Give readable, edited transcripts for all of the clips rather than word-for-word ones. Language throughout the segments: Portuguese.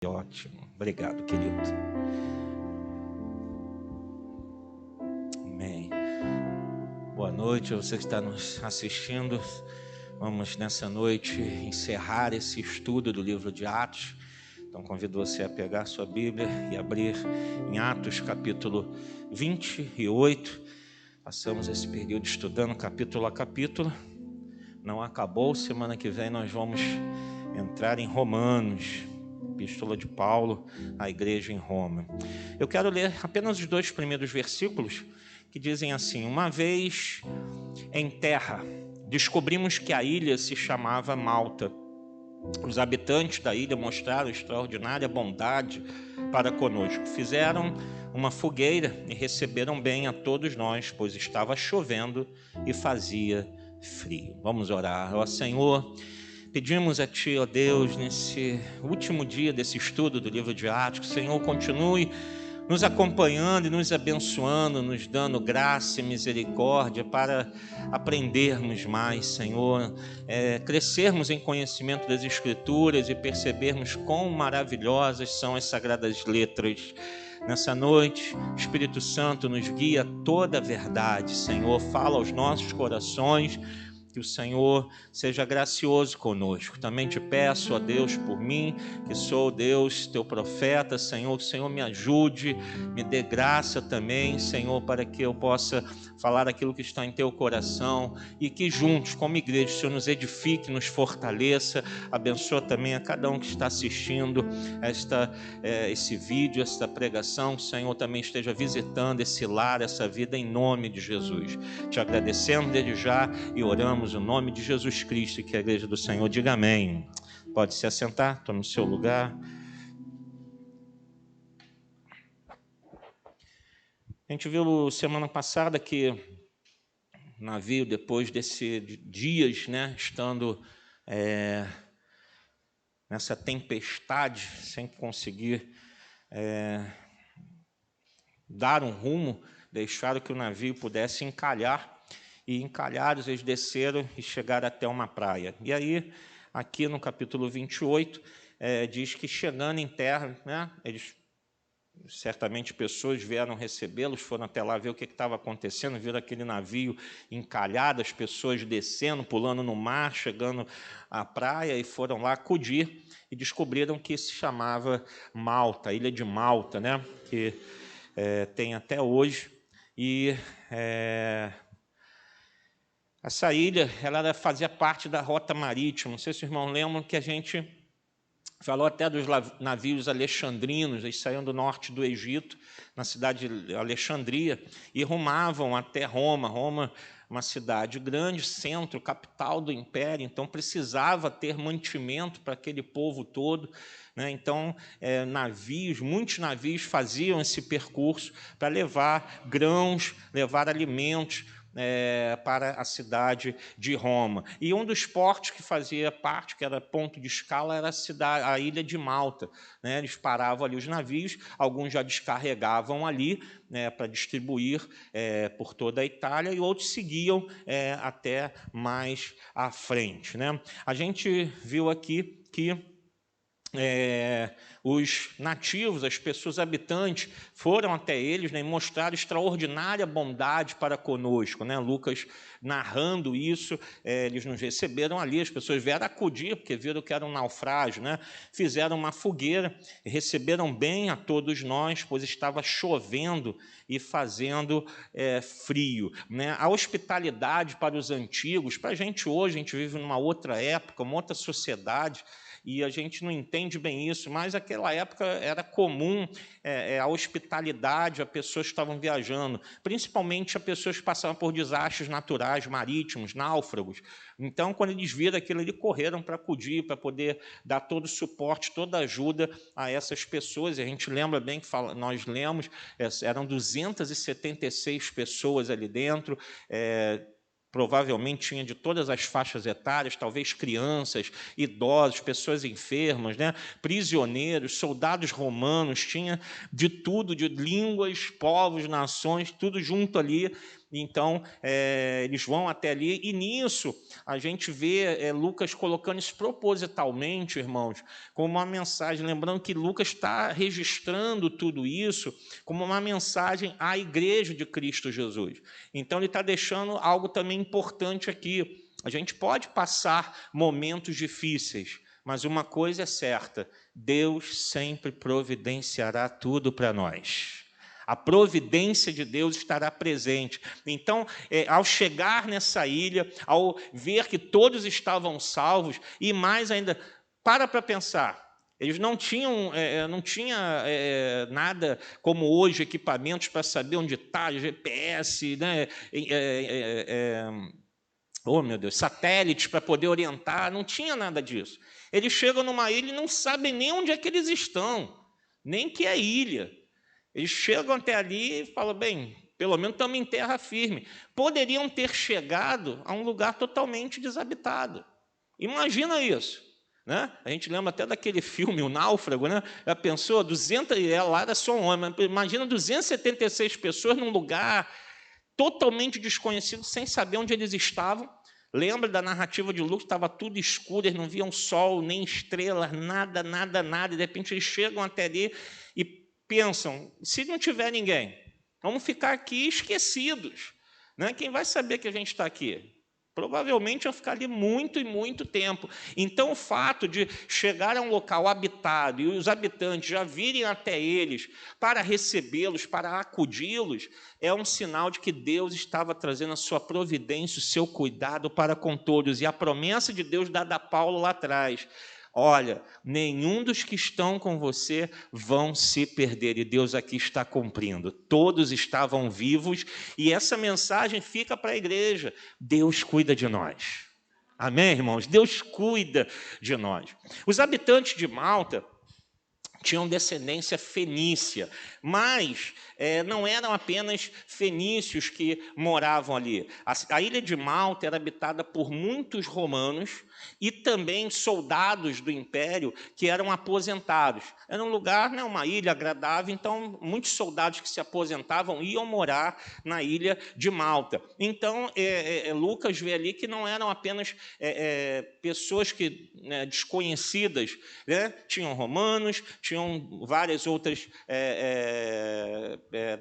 Que ótimo. Obrigado, querido. Amém. Boa noite a você que está nos assistindo. Vamos nessa noite encerrar esse estudo do livro de Atos. Então convido você a pegar a sua Bíblia e abrir em Atos capítulo 28. Passamos esse período estudando capítulo a capítulo. Não acabou, semana que vem nós vamos entrar em Romanos, Epístola de Paulo à igreja em Roma. Eu quero ler apenas os 2 primeiros versículos que dizem assim: uma vez em terra, descobrimos que a ilha se chamava Malta. Os habitantes da ilha mostraram extraordinária bondade para conosco. Fizeram uma fogueira e receberam bem a todos nós, pois estava chovendo e fazia frio. Vamos orar. Ó Senhor, pedimos a Ti, ó Deus, nesse último dia desse estudo do livro de Atos, que o Senhor continue nos acompanhando e nos abençoando, nos dando graça e misericórdia para aprendermos mais, Senhor, crescermos em conhecimento das Escrituras e percebermos quão maravilhosas são as sagradas letras. Nessa noite, o Espírito Santo nos guia a toda a verdade, Senhor, fala aos nossos corações. Que o Senhor seja gracioso conosco. Também te peço, ó Deus, por mim, que sou Deus, teu profeta, Senhor, que o Senhor me ajude, me dê graça também, Senhor, para que eu possa falar aquilo que está em teu coração e que juntos, como igreja, o Senhor nos edifique, nos fortaleça. Abençoa também a cada um que está assistindo esse vídeo, esta pregação, que o Senhor também esteja visitando esse lar, essa vida, em nome de Jesus. Te agradecemos desde já e oramos o nome de Jesus Cristo, que a igreja do Senhor diga amém. Pode se assentar, tome o seu lugar. A gente viu semana passada que o navio, depois desses dias, estando nessa tempestade, sem conseguir dar um rumo, deixaram que o navio pudesse encalhar. E encalhados eles desceram e chegaram até uma praia. E aí, aqui no capítulo 28, diz que chegando em terra, eles, certamente pessoas vieram recebê-los, foram até lá ver o que estava acontecendo, viram aquele navio encalhado, as pessoas descendo, pulando no mar, chegando à praia, e foram lá acudir e descobriram que se chamava Malta, a ilha de Malta, que tem até hoje. E essa ilha, ela fazia parte da rota marítima. Não sei se os irmãos lembram que a gente falou até dos navios alexandrinos. Eles saíam do norte do Egito, na cidade de Alexandria, e rumavam até Roma. Roma, uma cidade grande, centro, capital do império, então precisava ter mantimento para aquele povo todo. Então, muitos navios faziam esse percurso para levar grãos, levar alimentos, para a cidade de Roma. E um dos portos que fazia parte, que era ponto de escala, era a ilha de Malta. Eles paravam ali os navios, alguns já descarregavam ali para distribuir por toda a Itália, e outros seguiam até mais à frente. A gente viu aqui que os nativos, as pessoas habitantes, foram até eles e mostraram extraordinária bondade para conosco. Lucas narrando isso, eles nos receberam ali, as pessoas vieram acudir, porque viram que era um naufrágio, fizeram uma fogueira, receberam bem a todos nós, pois estava chovendo e fazendo frio. A hospitalidade para os antigos, para a gente hoje, a gente vive numa outra época, uma outra sociedade, e a gente não entende bem isso, mas naquela época era comum a hospitalidade a pessoas que estavam viajando, principalmente a pessoas que passavam por desastres naturais, marítimos, náufragos. Então, quando eles viram aquilo, eles correram para acudir, para poder dar todo o suporte, toda a ajuda a essas pessoas. E a gente lembra bem que nós lemos, eram 276 pessoas ali dentro, provavelmente tinha de todas as faixas etárias, talvez crianças, idosos, pessoas enfermas, prisioneiros, soldados romanos, tinha de tudo, de línguas, povos, nações, tudo junto ali. Então, eles vão até ali, e nisso a gente vê Lucas colocando isso propositalmente, irmãos, como uma mensagem, lembrando que Lucas está registrando tudo isso como uma mensagem à igreja de Cristo Jesus. Então, ele está deixando algo também importante aqui. A gente pode passar momentos difíceis, mas uma coisa é certa: Deus sempre providenciará tudo para nós. A providência de Deus estará presente. Então, ao chegar nessa ilha, ao ver que todos estavam salvos, e mais ainda, para pensar, eles não tinham nada como hoje, equipamentos para saber onde está, GPS, né? Oh, meu Deus, satélites para poder orientar, não tinha nada disso. Eles chegam numa ilha e não sabem nem onde é que eles estão, nem que é ilha. Eles chegam até ali e falam, bem, pelo menos estamos em terra firme. Poderiam ter chegado a um lugar totalmente desabitado. Imagina isso. Né? A gente lembra até daquele filme, O Náufrago, né? Já pensou? 200, lá era só um homem, imagina 276 pessoas num lugar totalmente desconhecido, sem saber onde eles estavam. Lembra da narrativa de Lucas? Estava tudo escuro, eles não viam sol, nem estrelas, nada, nada, nada. E de repente eles chegam até ali e pensam, se não tiver ninguém, vamos ficar aqui esquecidos. Né? Quem vai saber que a gente está aqui? Provavelmente vão ficar ali muito e muito tempo. Então, o fato de chegar a um local habitado e os habitantes já virem até eles para recebê-los, para acudi-los, é um sinal de que Deus estava trazendo a sua providência, o seu cuidado para com todos. E a promessa de Deus dada a Paulo lá atrás: olha, nenhum dos que estão com você vão se perder, e Deus aqui está cumprindo. Todos estavam vivos, e essa mensagem fica para a igreja: Deus cuida de nós. Amém, irmãos? Deus cuida de nós. Os habitantes de Malta tinham descendência fenícia, mas não eram apenas fenícios que moravam ali. A ilha de Malta era habitada por muitos romanos e também soldados do Império que eram aposentados. Era um lugar, né, uma ilha agradável, então muitos soldados que se aposentavam iam morar na ilha de Malta. Então, Lucas vê ali que não eram apenas pessoas desconhecidas, né? Tinham romanos, tinham várias outras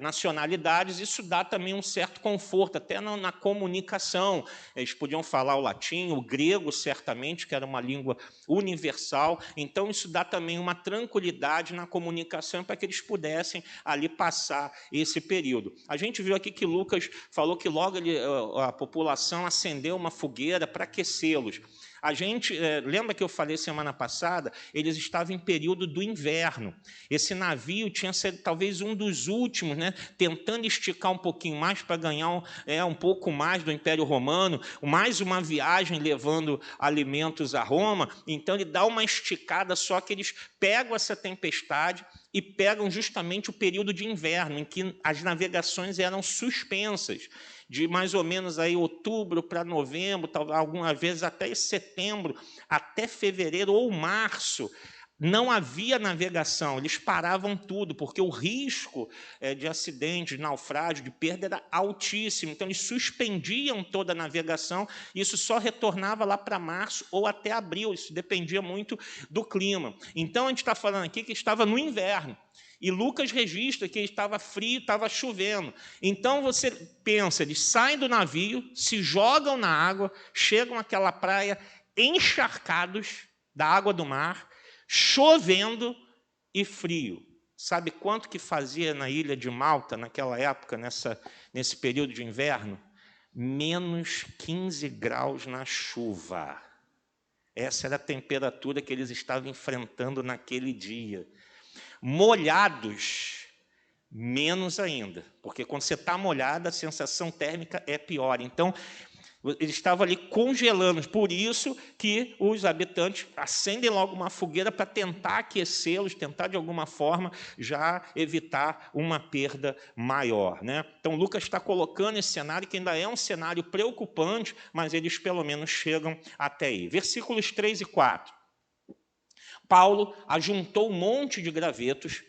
nacionalidades. Isso dá também um certo conforto, até na comunicação. Eles podiam falar o latim, o grego, certamente, que era uma língua universal. Então, isso dá também uma tranquilidade na comunicação para que eles pudessem ali passar esse período. A gente viu aqui que Lucas falou que logo a população acendeu uma fogueira para aquecê-los. A gente, lembra que eu falei semana passada? Eles estavam em período do inverno. Esse navio tinha sido talvez um dos últimos, né, tentando esticar um pouquinho mais para ganhar um pouco mais do Império Romano, mais uma viagem levando alimentos a Roma. Então, ele dá uma esticada, só que eles pegam essa tempestade e pegam justamente o período de inverno, em que as navegações eram suspensas, de mais ou menos aí outubro para novembro, algumas vezes até setembro, até fevereiro ou março. Não havia navegação, eles paravam tudo, porque o risco de acidente, de naufrágio, de perda era altíssimo. Então, eles suspendiam toda a navegação, e isso só retornava lá para março ou até abril, isso dependia muito do clima. Então, a gente está falando aqui que estava no inverno, e Lucas registra que estava frio, estava chovendo. Então, você pensa, eles saem do navio, se jogam na água, chegam àquela praia encharcados da água do mar, chovendo e frio. Sabe quanto que fazia na ilha de Malta, naquela época, nesse período de inverno? Menos 15 graus na chuva. Essa era a temperatura que eles estavam enfrentando naquele dia. Molhados, menos ainda, porque quando você está molhado, a sensação térmica é pior. Então, ele estava ali congelando, por isso que os habitantes acendem logo uma fogueira para tentar aquecê-los, tentar de alguma forma já evitar uma perda maior, né? Então, Lucas está colocando esse cenário, que ainda é um cenário preocupante, mas eles pelo menos chegam até aí. Versículos 3 e 4. Paulo ajuntou um monte de gravetos,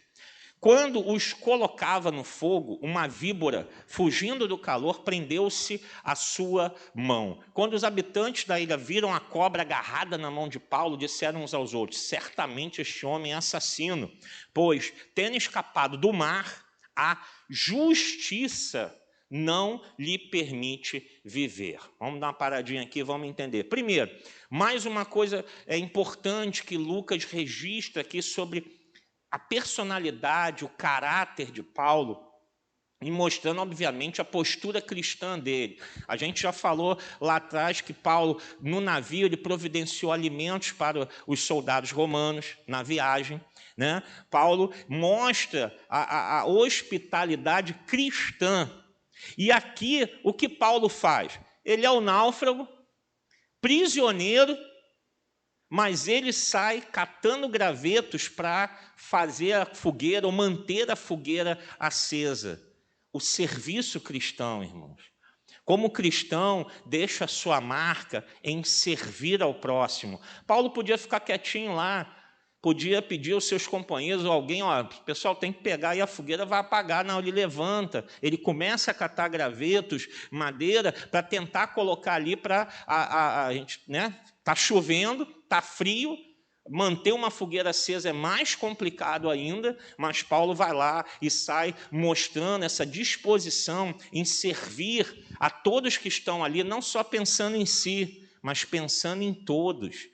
Quando os colocava no fogo, uma víbora, fugindo do calor, prendeu-se à sua mão. Quando os habitantes da ilha viram a cobra agarrada na mão de Paulo, disseram uns aos outros: certamente este homem é assassino, pois, tendo escapado do mar, a justiça não lhe permite viver. Vamos dar uma paradinha aqui, vamos entender. Primeiro, mais uma coisa importante que Lucas registra aqui sobre a personalidade, o caráter de Paulo, e mostrando, obviamente, a postura cristã dele. A gente já falou lá atrás que Paulo, no navio, ele providenciou alimentos para os soldados romanos na viagem, né? Paulo mostra a hospitalidade cristã. E aqui, o que Paulo faz? Ele é o náufrago, prisioneiro, mas ele sai catando gravetos para fazer a fogueira ou manter a fogueira acesa. O serviço cristão, irmãos. Como cristão, deixa a sua marca em servir ao próximo. Paulo podia ficar quietinho lá, podia pedir aos seus companheiros ou alguém, ó, pessoal, tem que pegar e a fogueira vai apagar. Não, ele levanta, ele começa a catar gravetos, madeira, para tentar colocar ali para a gente, né? Está chovendo, está frio, manter uma fogueira acesa é mais complicado ainda, mas Paulo vai lá e sai mostrando essa disposição em servir a todos que estão ali, não só pensando em si, mas pensando em todos.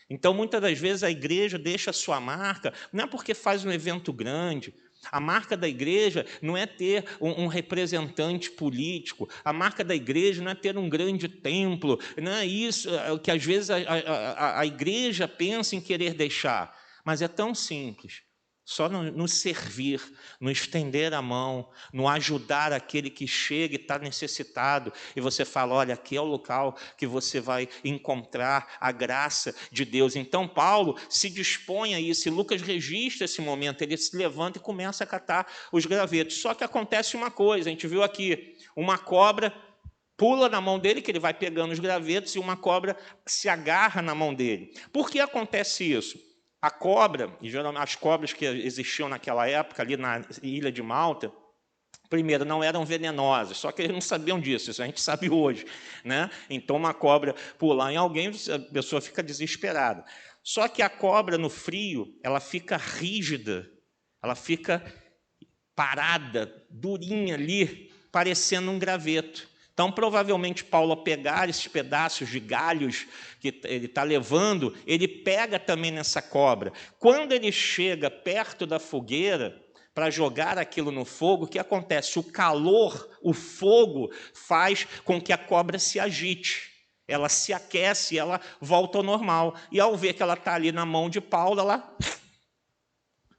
Então, muitas das vezes, a igreja deixa a sua marca, não é porque faz um evento grande. A marca da igreja não é ter um representante político, a marca da igreja não é ter um grande templo, não é isso que às vezes a igreja pensa em querer deixar, mas é tão simples. Só no servir, no estender a mão, no ajudar aquele que chega e está necessitado. E você fala, olha, aqui é o local que você vai encontrar a graça de Deus. Então, Paulo se dispõe a isso. E Lucas registra esse momento. Ele se levanta e começa a catar os gravetos. Só que acontece uma coisa, a gente viu aqui, uma cobra pula na mão dele, que ele vai pegando os gravetos, e uma cobra se agarra na mão dele. Por que acontece isso? A cobra, e geralmente as cobras que existiam naquela época, ali na ilha de Malta, primeiro, não eram venenosas, só que eles não sabiam disso, isso a gente sabe hoje, né? Então, uma cobra pular em alguém, a pessoa fica desesperada. Só que a cobra, no frio, ela fica rígida, ela fica parada, durinha ali, parecendo um graveto. Então, provavelmente, Paulo, ao pegar esses pedaços de galhos que ele está levando, ele pega também nessa cobra. Quando ele chega perto da fogueira para jogar aquilo no fogo, o que acontece? O calor, o fogo, faz com que a cobra se agite. Ela se aquece e ela volta ao normal. E ao ver que ela está ali na mão de Paulo, ela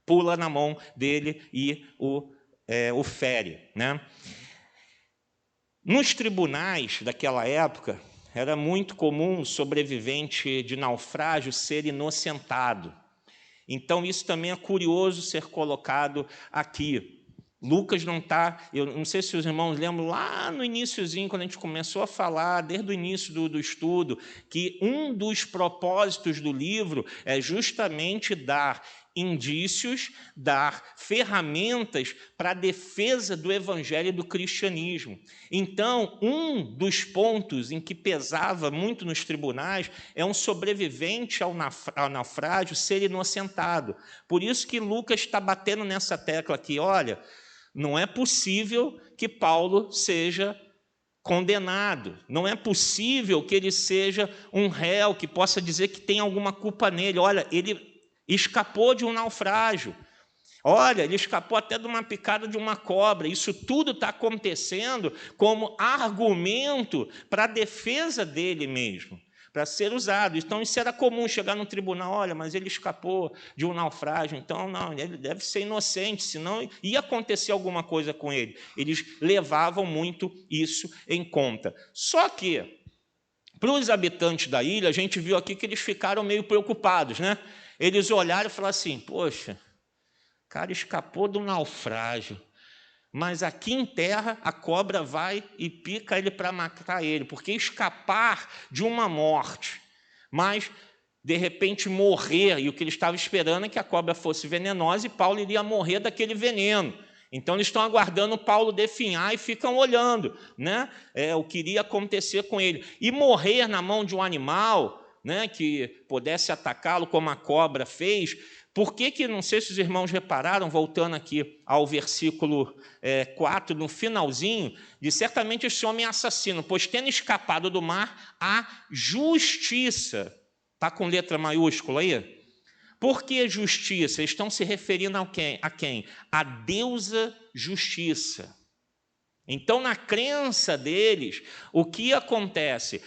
pula na mão dele e o fere, né? Nos tribunais daquela época, era muito comum o sobrevivente de naufrágio ser inocentado. Então, isso também é curioso ser colocado aqui. Lucas não está... Eu não sei se os irmãos lembram, lá no iniciozinho, quando a gente começou a falar, desde o início do estudo, que um dos propósitos do livro é justamente dar indícios, dar ferramentas para a defesa do evangelho e do cristianismo. Então, um dos pontos em que pesava muito nos tribunais é um sobrevivente ao naufrágio ser inocentado. Por isso que Lucas está batendo nessa tecla aqui, olha, não é possível que Paulo seja condenado, não é possível que ele seja um réu, que possa dizer que tem alguma culpa nele. Olha, ele escapou de um naufrágio. Olha, ele escapou até de uma picada de uma cobra. Isso tudo está acontecendo como argumento para a defesa dele mesmo, para ser usado. Então, isso era comum, chegar no tribunal, olha, mas ele escapou de um naufrágio, então, não, ele deve ser inocente, senão ia acontecer alguma coisa com ele. Eles levavam muito isso em conta. Só que, para os habitantes da ilha, a gente viu aqui que eles ficaram meio preocupados, né? Eles olharam e falaram assim, poxa, o cara escapou do naufrágio, mas aqui em terra a cobra vai e pica ele para matar ele, porque escapar de uma morte, mas de repente morrer, e o que ele estava esperando é que a cobra fosse venenosa e Paulo iria morrer daquele veneno. Então, eles estão aguardando Paulo definhar e ficam olhando, né? O que iria acontecer com ele. E morrer na mão de um animal, né, que pudesse atacá-lo, como a cobra fez. Por que, não sei se os irmãos repararam, voltando aqui ao versículo 4, no finalzinho, diz: certamente esse homem é assassino, pois tendo escapado do mar, há justiça. Está com letra maiúscula aí? Por que justiça? Eles estão se referindo a quem? A deusa justiça. Então, na crença deles, o que acontece?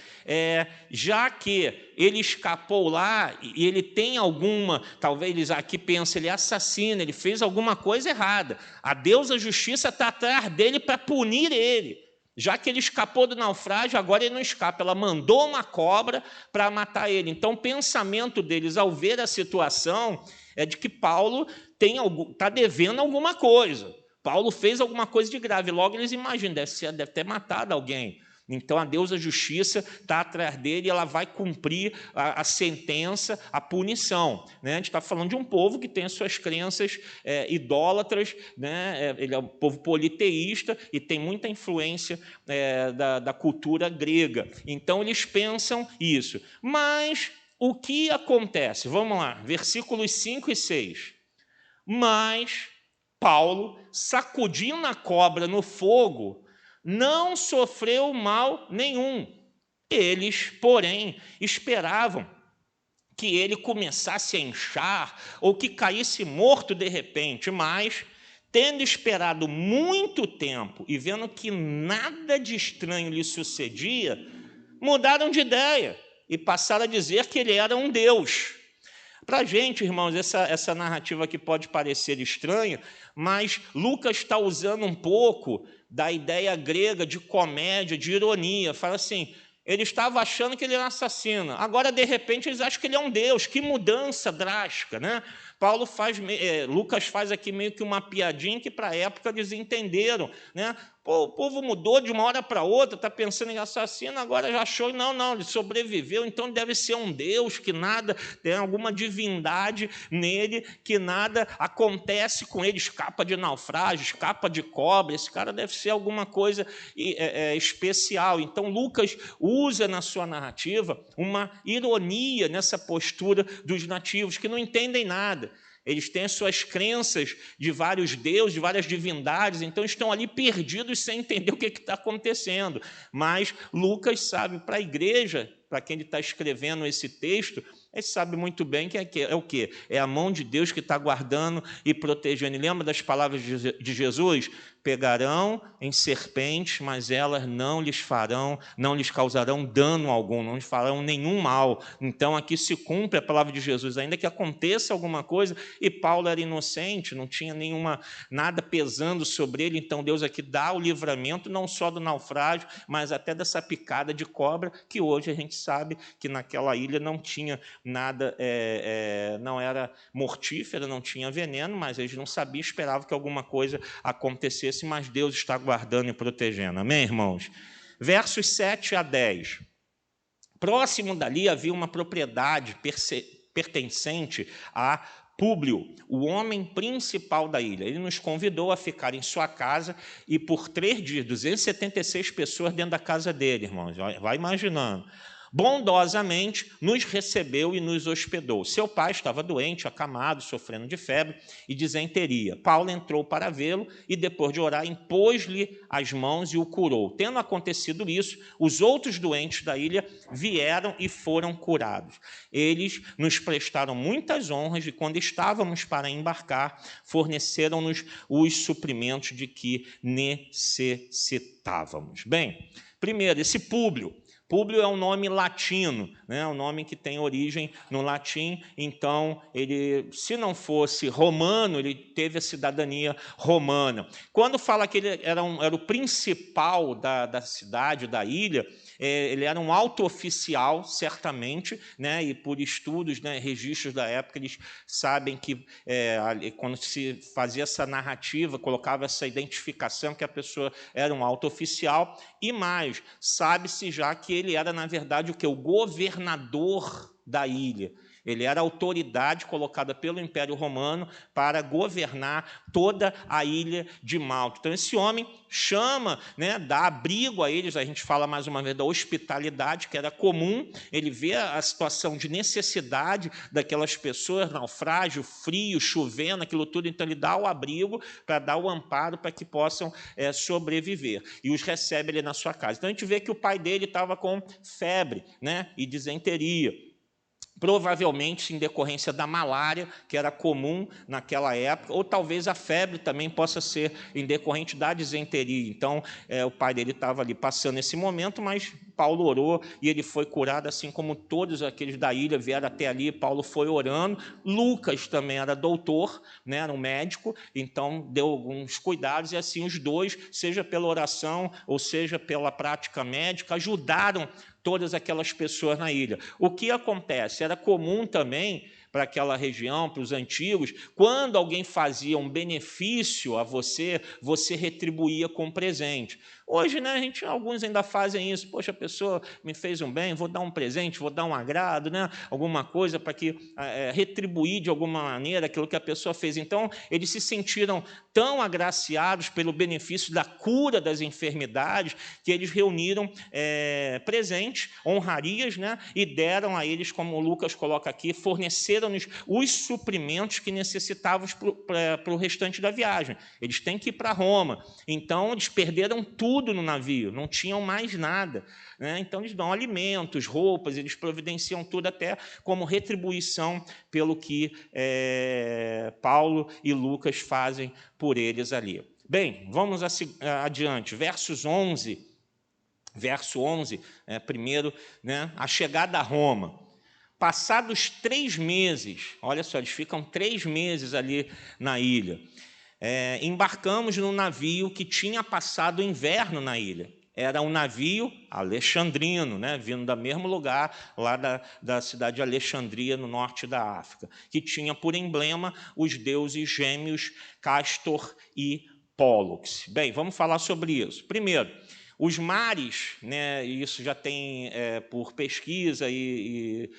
Já que ele escapou lá e ele tem alguma, talvez eles aqui pensem, ele é assassino, ele fez alguma coisa errada. A deusa justiça está atrás dele para punir ele. Já que ele escapou do naufrágio, agora ele não escapa. Ela mandou uma cobra para matar ele. Então, o pensamento deles, ao ver a situação, é de que Paulo está devendo alguma coisa. Paulo fez alguma coisa de grave. Logo, eles imaginam, deve ter matado alguém. Então, a deusa justiça está atrás dele e ela vai cumprir a sentença, a punição. Né? A gente está falando de um povo que tem as suas crenças idólatras, né? Ele é um povo politeísta e tem muita influência da cultura grega. Então, eles pensam isso. Mas o que acontece? Vamos lá, versículos 5 e 6. Mas Paulo, sacudindo a cobra no fogo, não sofreu mal nenhum. Eles, porém, esperavam que ele começasse a inchar ou que caísse morto de repente, mas, tendo esperado muito tempo e vendo que nada de estranho lhe sucedia, mudaram de ideia e passaram a dizer que ele era um deus. Para a gente, irmãos, essa narrativa aqui pode parecer estranha, mas Lucas está usando um pouco da ideia grega de comédia, de ironia. Fala assim, ele estava achando que ele era um assassino, agora, de repente, eles acham que ele é um deus. Que mudança drástica, né? Lucas faz aqui meio que uma piadinha que, para a época, eles entenderam, né? Pô, o povo mudou de uma hora para outra, está pensando em assassino, agora já achou, não, ele sobreviveu, então deve ser um Deus, que nada, tem alguma divindade nele, que nada acontece com ele, escapa de naufrágio, escapa de cobra, esse cara deve ser alguma coisa especial. Então, Lucas usa na sua narrativa uma ironia nessa postura dos nativos, que não entendem nada. Eles têm as suas crenças de vários deuses, de várias divindades, então estão ali perdidos sem entender o que está acontecendo. Mas Lucas sabe, para a igreja, para quem ele está escrevendo esse texto, ele sabe muito bem que é o quê? É a mão de Deus que está guardando e protegendo. E lembra das palavras de Jesus? Pegarão em serpentes, mas elas não lhes causarão dano algum, não lhes farão nenhum mal. Então, aqui se cumpre a palavra de Jesus, ainda que aconteça alguma coisa, e Paulo era inocente, não tinha nada pesando sobre ele, então Deus aqui dá o livramento, não só do naufrágio, mas até dessa picada de cobra, que hoje a gente sabe que naquela ilha não tinha nada, não era mortífera, não tinha veneno, mas eles não sabiam, esperavam que alguma coisa acontecesse, mas Deus está guardando e protegendo. Amém, irmãos? Versos 7 a 10. Próximo dali havia uma propriedade pertencente a Públio, o homem principal da ilha. Ele nos convidou a ficar em sua casa e por 3 dias, 276 pessoas dentro da casa dele, irmãos. Vai imaginando. Bondosamente nos recebeu e nos hospedou. Seu pai estava doente, acamado, sofrendo de febre e disenteria. Paulo entrou para vê-lo e, depois de orar, impôs-lhe as mãos e o curou. Tendo acontecido isso, os outros doentes da ilha vieram e foram curados. Eles nos prestaram muitas honras e, quando estávamos para embarcar, forneceram-nos os suprimentos de que necessitávamos. Bem, primeiro, esse Públio. Públio é um nome latino, né? Um nome que tem origem no latim, então, ele, se não fosse romano, ele teve a cidadania romana. Quando fala que ele era o principal da cidade, da ilha, ele era um alto oficial, certamente, né? E por estudos, né, registros da época, eles sabem que quando se fazia essa narrativa, colocava essa identificação que a pessoa era um alto oficial, e mais, sabe-se já que ele era, na verdade, o governador da ilha. Ele era a autoridade colocada pelo Império Romano para governar toda a ilha de Malta. Então, esse homem chama, né, dá abrigo a eles, a gente fala mais uma vez da hospitalidade, que era comum, ele vê a situação de necessidade daquelas pessoas, naufrágio, frio, chovendo, aquilo tudo, então ele dá o abrigo para dar o amparo para que possam sobreviver. E os recebe ali na sua casa. Então, a gente vê que o pai dele estava com febre, né, e disenteria. Provavelmente em decorrência da malária, que era comum naquela época, ou talvez a febre também possa ser em decorrente da disenteria. Então, o pai dele estava ali passando esse momento, mas Paulo orou e ele foi curado, assim como todos aqueles da ilha vieram até ali, Paulo foi orando. Lucas também era doutor, né, era um médico, então deu alguns cuidados, e assim os dois, seja pela oração ou seja pela prática médica, ajudaram todas aquelas pessoas na ilha. O que acontece? Era comum também para aquela região, para os antigos, quando alguém fazia um benefício a você, você retribuía com presente. Hoje, né, alguns ainda fazem isso. Poxa, a pessoa me fez um bem, vou dar um presente, vou dar um agrado, né, alguma coisa para que retribuir de alguma maneira aquilo que a pessoa fez. Então, eles se sentiram tão agraciados pelo benefício da cura das enfermidades que eles reuniram presentes, honrarias, né, e deram a eles, como o Lucas coloca aqui, forneceram-nos os suprimentos que necessitavam para o restante da viagem. Eles têm que ir para Roma, então eles perderam tudo no navio, não tinham mais nada, né? Então eles dão alimentos, roupas, eles providenciam tudo até como retribuição pelo que Paulo e Lucas fazem por eles ali. Bem, vamos adiante, verso 11, primeiro, né, a chegada a Roma. Passados 3 meses, olha só, eles ficam 3 meses ali na ilha, embarcamos num navio que tinha passado o inverno na ilha. Era um navio alexandrino, né, vindo do mesmo lugar, lá da cidade de Alexandria, no norte da África, que tinha por emblema os deuses gêmeos Castor e Pólux. Bem, vamos falar sobre isso. Primeiro, os mares, né, isso já tem por pesquisa e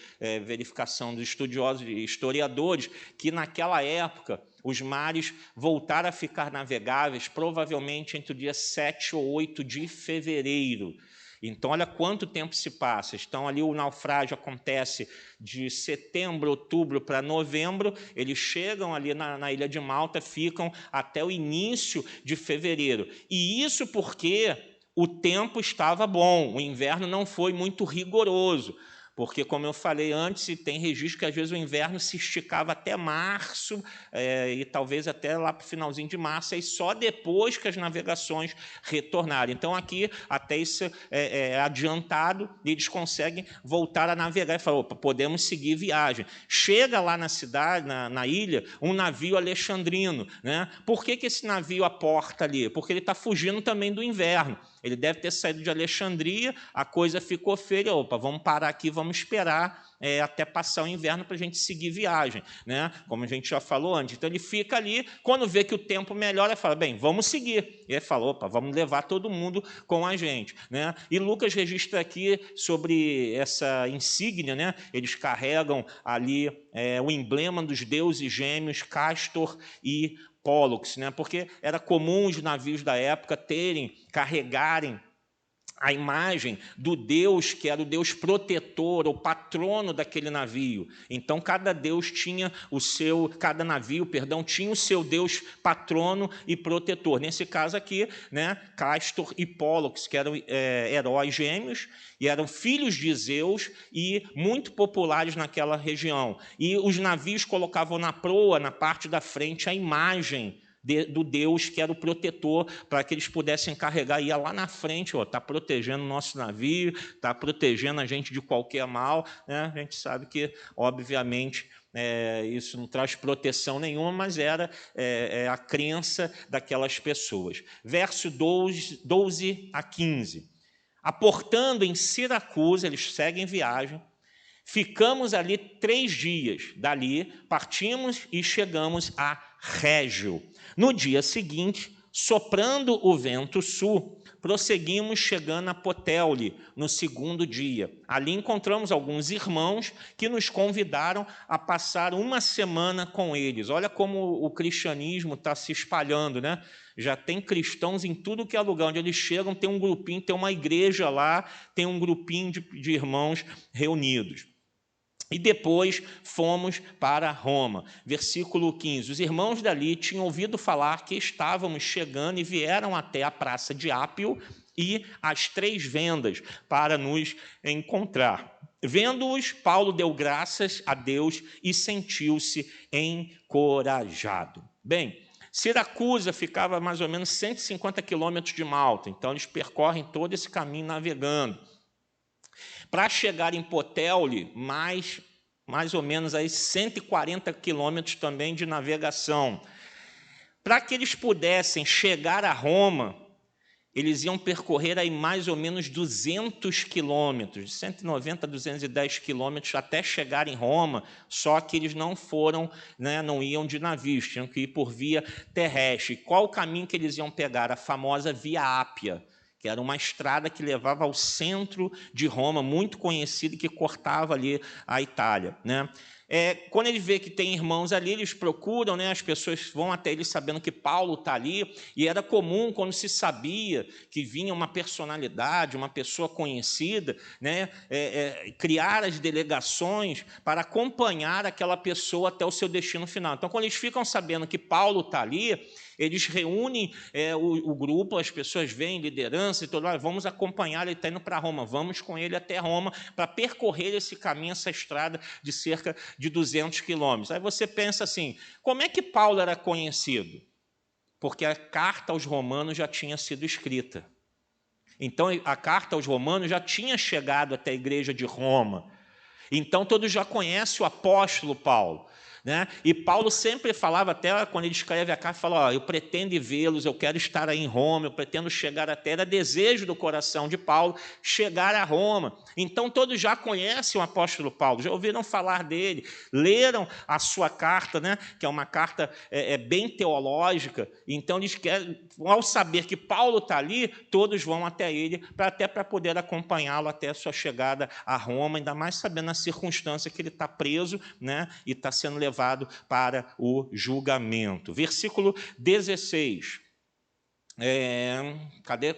verificação dos estudiosos e historiadores, que naquela época os mares voltaram a ficar navegáveis provavelmente entre o dia 7 ou 8 de fevereiro. Então, olha quanto tempo se passa. Então, ali o naufrágio acontece de setembro, outubro para novembro, eles chegam ali na ilha de Malta, ficam até o início de fevereiro. E isso porque o tempo estava bom, o inverno não foi muito rigoroso, porque, como eu falei antes, tem registro que às vezes o inverno se esticava até março, e talvez até lá para o finalzinho de março, e só depois que as navegações retornaram. Então, aqui, até isso é adiantado, e eles conseguem voltar a navegar e falar, opa, podemos seguir viagem. Chega lá na cidade, na ilha, um navio alexandrino, né? Por que esse navio aporta ali? Porque ele está fugindo também do inverno. Ele deve ter saído de Alexandria, a coisa ficou feia, opa, vamos parar aqui, vamos esperar até passar o inverno para a gente seguir viagem, né? Como a gente já falou antes. Então, ele fica ali, quando vê que o tempo melhora, ele fala, bem, vamos seguir. E ele fala, opa, vamos levar todo mundo com a gente, né? E Lucas registra aqui sobre essa insígnia, né? Eles carregam ali o emblema dos deuses gêmeos, Castor e Pólux, né? Porque era comum os navios da época carregarem a imagem do Deus que era o Deus protetor, o patrono daquele navio. Então, cada navio tinha o seu Deus patrono e protetor. Nesse caso aqui, né, Castor e Pólux, que eram heróis gêmeos, e eram filhos de Zeus e muito populares naquela região. E os navios colocavam na proa, na parte da frente, a imagem do Deus que era o protetor, para que eles pudessem carregar, ia lá na frente, está protegendo o nosso navio, está protegendo a gente de qualquer mal, né? A gente sabe que, obviamente, isso não traz proteção nenhuma, mas era a crença daquelas pessoas. Verso 12 a 15. Aportando em Siracusa, eles seguem viagem, ficamos ali 3 dias, dali partimos e chegamos a Régio. No dia seguinte, soprando o vento sul, prosseguimos chegando a Puteoli no segundo dia. Ali encontramos alguns irmãos que nos convidaram a passar uma semana com eles. Olha como o cristianismo está se espalhando, né? Já tem cristãos em tudo que é lugar. Onde eles chegam, tem um grupinho, tem uma igreja lá, tem um grupinho de irmãos reunidos. E depois fomos para Roma. Versículo 15. Os irmãos dali tinham ouvido falar que estávamos chegando e vieram até a praça de Ápio e as 3 vendas para nos encontrar. Vendo-os, Paulo deu graças a Deus e sentiu-se encorajado. Bem, Siracusa ficava a mais ou menos 150 quilômetros de Malta, então eles percorrem todo esse caminho navegando. Para chegar em Puteoli, mais ou menos aí 140 quilômetros também de navegação. Para que eles pudessem chegar a Roma, eles iam percorrer aí mais ou menos 200 quilômetros, de 190 a 210 quilômetros até chegar em Roma, só que eles não foram, né, não iam de navios, tinham que ir por via terrestre. Qual o caminho que eles iam pegar? A famosa Via Ápia, que era uma estrada que levava ao centro de Roma, muito conhecida, que cortava ali a Itália, né? Quando ele vê que tem irmãos ali, eles procuram, né? As pessoas vão até ele sabendo que Paulo está ali, e era comum, quando se sabia que vinha uma personalidade, uma pessoa conhecida, né? Criar as delegações para acompanhar aquela pessoa até o seu destino final. Então, quando eles ficam sabendo que Paulo está ali, eles reúnem o grupo, as pessoas vêm, liderança e tudo, vamos acompanhar, ele está indo para Roma, vamos com ele até Roma para percorrer esse caminho, essa estrada de cerca de 200 quilômetros. Aí você pensa assim, como é que Paulo era conhecido? Porque a carta aos Romanos já tinha sido escrita. Então, a carta aos Romanos já tinha chegado até a igreja de Roma. Então, todos já conhecem o apóstolo Paulo, né? E Paulo sempre falava, até quando ele escreve a carta, fala, eu pretendo vê-los, eu quero estar aí em Roma, eu pretendo chegar até, era desejo do coração de Paulo chegar a Roma. Então todos já conhecem o apóstolo Paulo, já ouviram falar dele, leram a sua carta, né? Que é uma carta bem teológica. Então eles querem, ao saber que Paulo está ali, todos vão até ele, até para poder acompanhá-lo até a sua chegada a Roma, ainda mais sabendo a circunstância que ele está preso, né? E está sendo levado para o julgamento. Versículo 16.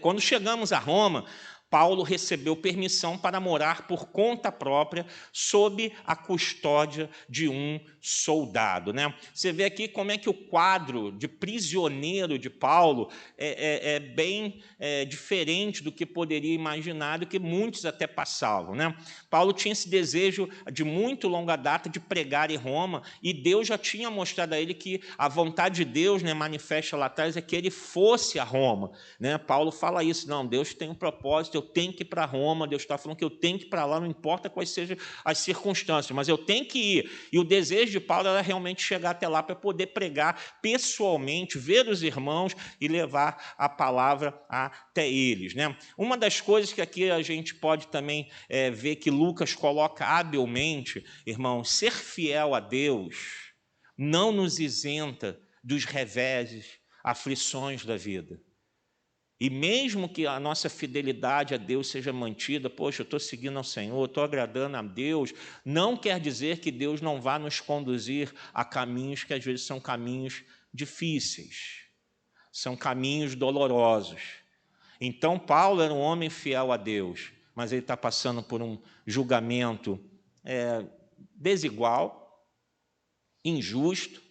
Quando chegamos a Roma, Paulo recebeu permissão para morar por conta própria, sob a custódia de um soldado, né? Você vê aqui como é que o quadro de prisioneiro de Paulo é bem diferente do que poderia imaginar, do que muitos até passavam, né? Paulo tinha esse desejo de muito longa data de pregar em Roma, e Deus já tinha mostrado a ele que a vontade de Deus, né, manifesta lá atrás, é que ele fosse a Roma, né? Paulo fala isso, não, Deus tem um propósito, eu tenho que ir para Roma, Deus está falando que eu tenho que ir para lá, não importa quais sejam as circunstâncias, mas eu tenho que ir. E o desejo de Paulo era realmente chegar até lá para poder pregar pessoalmente, ver os irmãos e levar a palavra até eles, né? Uma das coisas que aqui a gente pode também ver que Lucas coloca habilmente, irmãos, ser fiel a Deus não nos isenta dos reveses, aflições da vida. E mesmo que a nossa fidelidade a Deus seja mantida, poxa, eu estou seguindo ao Senhor, estou agradando a Deus, não quer dizer que Deus não vá nos conduzir a caminhos que às vezes são caminhos difíceis, são caminhos dolorosos. Então, Paulo era um homem fiel a Deus, mas ele está passando por um julgamento desigual, injusto,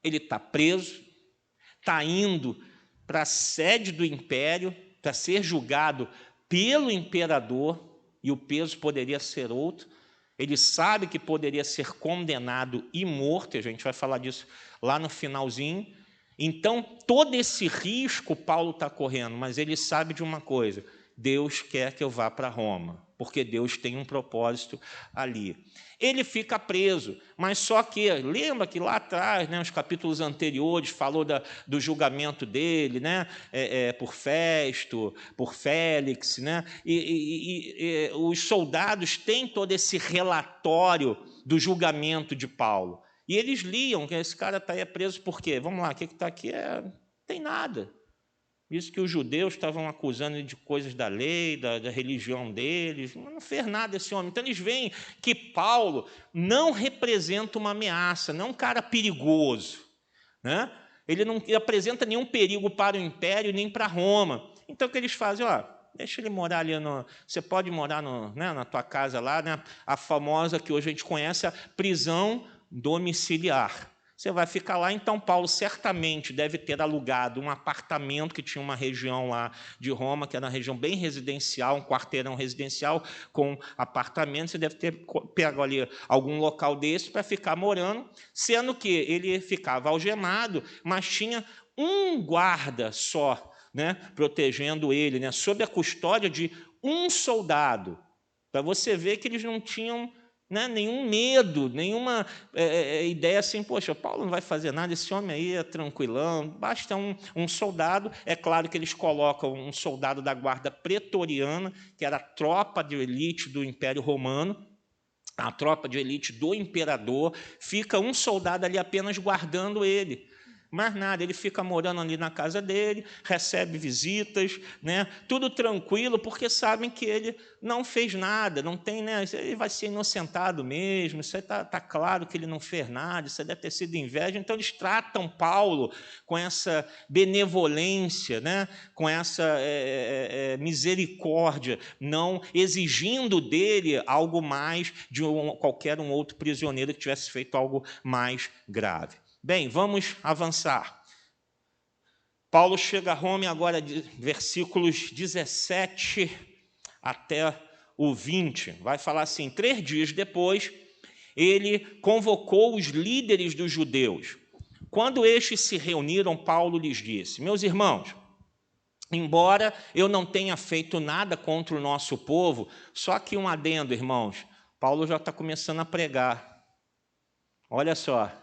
ele está preso, está indo para a sede do império, para ser julgado pelo imperador, e o peso poderia ser outro. Ele sabe que poderia ser condenado e morto, a gente vai falar disso lá no finalzinho. Então, todo esse risco Paulo está correndo, mas ele sabe de uma coisa, Deus quer que eu vá para Roma, porque Deus tem um propósito ali. Ele fica preso, mas só que, lembra que lá atrás, né, os capítulos anteriores, falou do julgamento dele, né, por Festo, por Félix, né, e os soldados têm todo esse relatório do julgamento de Paulo. E eles liam que esse cara está aí preso por quê? Vamos lá, o que está aqui tem nada. Isso que os judeus estavam acusando ele de coisas da lei, da religião deles. Não fez nada esse homem. Então eles veem que Paulo não representa uma ameaça, não é um cara perigoso, né? Ele não apresenta nenhum perigo para o império nem para Roma. Então o que eles fazem? Deixa ele morar ali você pode morar na tua casa lá, né? A famosa que hoje a gente conhece, a prisão domiciliar. Você vai ficar lá, então Paulo certamente deve ter alugado um apartamento que tinha uma região lá de Roma, que era uma região bem residencial, um quarteirão residencial com apartamentos. Você deve ter pego ali algum local desse para ficar morando, sendo que ele ficava algemado, mas tinha um guarda só, né, protegendo ele, né, sob a custódia de um soldado, para você ver que eles não tinham, né, nenhum medo, nenhuma ideia assim, poxa, Paulo não vai fazer nada, esse homem aí é tranquilão, basta um soldado. É claro que eles colocam um soldado da guarda pretoriana, que era a tropa de elite do Império Romano, a tropa de elite do imperador, fica um soldado ali apenas guardando ele. Mais nada, ele fica morando ali na casa dele, recebe visitas, né? Tudo tranquilo, porque sabem que ele não fez nada, não tem, né? Ele vai ser inocentado mesmo, isso aí tá claro que ele não fez nada, isso aí deve ter sido inveja. Então eles tratam Paulo com essa benevolência, né? Com essa misericórdia, não exigindo dele algo mais de qualquer outro prisioneiro que tivesse feito algo mais grave. Bem, vamos avançar. Paulo chega a Roma agora, versículos 17 até o 20. Vai falar assim: 3 dias depois, ele convocou os líderes dos judeus. Quando estes se reuniram, Paulo lhes disse: meus irmãos, embora eu não tenha feito nada contra o nosso povo, só que um adendo, irmãos, Paulo já está começando a pregar. Olha só.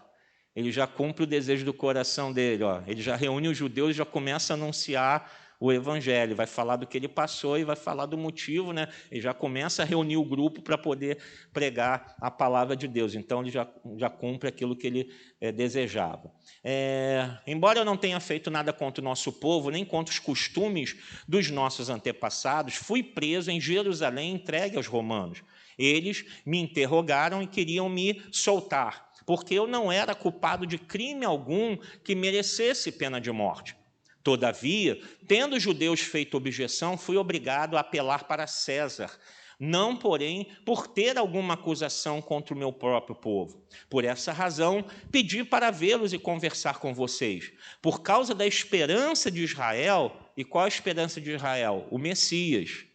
Ele já cumpre o desejo do coração dele. Ele já reúne os judeus e já começa a anunciar o evangelho. Vai falar do que ele passou e vai falar do motivo, né? Ele já começa a reunir o grupo para poder pregar a palavra de Deus. Então, ele já cumpre aquilo que ele desejava. Embora eu não tenha feito nada contra o nosso povo, nem contra os costumes dos nossos antepassados, fui preso em Jerusalém, entregue aos romanos. Eles me interrogaram e queriam me soltar, porque eu não era culpado de crime algum que merecesse pena de morte. Todavia, tendo os judeus feito objeção, fui obrigado a apelar para César, não, porém, por ter alguma acusação contra o meu próprio povo. Por essa razão, pedi para vê-los e conversar com vocês. Por causa da esperança de Israel, e qual a esperança de Israel? O Messias.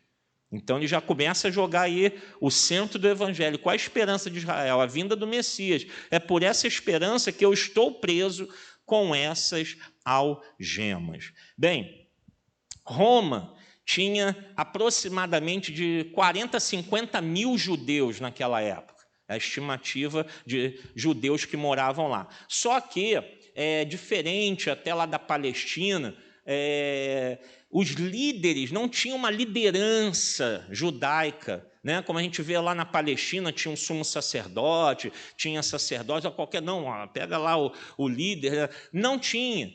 Então ele já começa a jogar aí o centro do evangelho. Qual a esperança de Israel? A vinda do Messias. É por essa esperança que eu estou preso com essas algemas. Bem, Roma tinha aproximadamente de 40 a 50 mil judeus naquela época. A estimativa de judeus que moravam lá. Só que, diferente até lá da Palestina, os líderes não tinham uma liderança judaica, né? Como a gente vê lá na Palestina, tinha um sumo sacerdote, tinha sacerdote, pega lá o líder, né? Não tinha.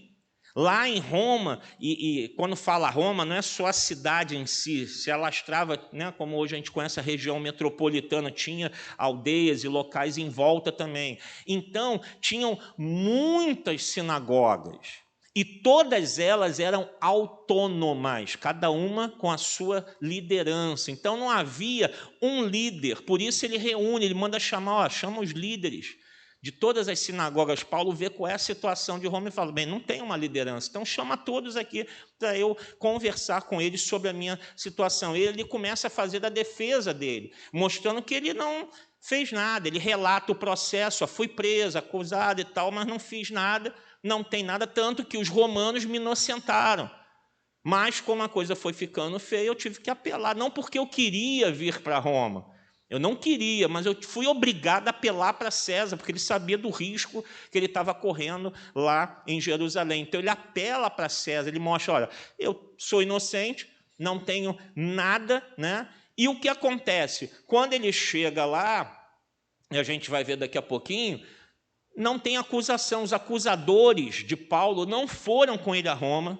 Lá em Roma, e quando fala Roma, não é só a cidade em si, se alastrava, né, como hoje a gente conhece a região metropolitana, tinha aldeias e locais em volta também. Então, tinham muitas sinagogas, e todas elas eram autônomas, cada uma com a sua liderança. Então, não havia um líder, por isso ele reúne, ele manda chama os líderes de todas as sinagogas. Paulo vê qual é a situação de Roma e fala, bem, não tem uma liderança, então chama todos aqui para eu conversar com eles sobre a minha situação. Ele começa a fazer a defesa dele, mostrando que ele não fez nada, ele relata o processo, fui preso, acusado e tal, mas não fiz nada, não tem nada, tanto que os romanos me inocentaram. Mas como a coisa foi ficando feia, eu tive que apelar, não porque eu queria vir para Roma, eu não queria, mas eu fui obrigado a apelar para César, porque ele sabia do risco que ele estava correndo lá em Jerusalém. Então, ele apela para César, ele mostra, olha, eu sou inocente, não tenho nada, né? E o que acontece? Quando ele chega lá, e a gente vai ver daqui a pouquinho, não tem acusação. Os acusadores de Paulo não foram com ele a Roma,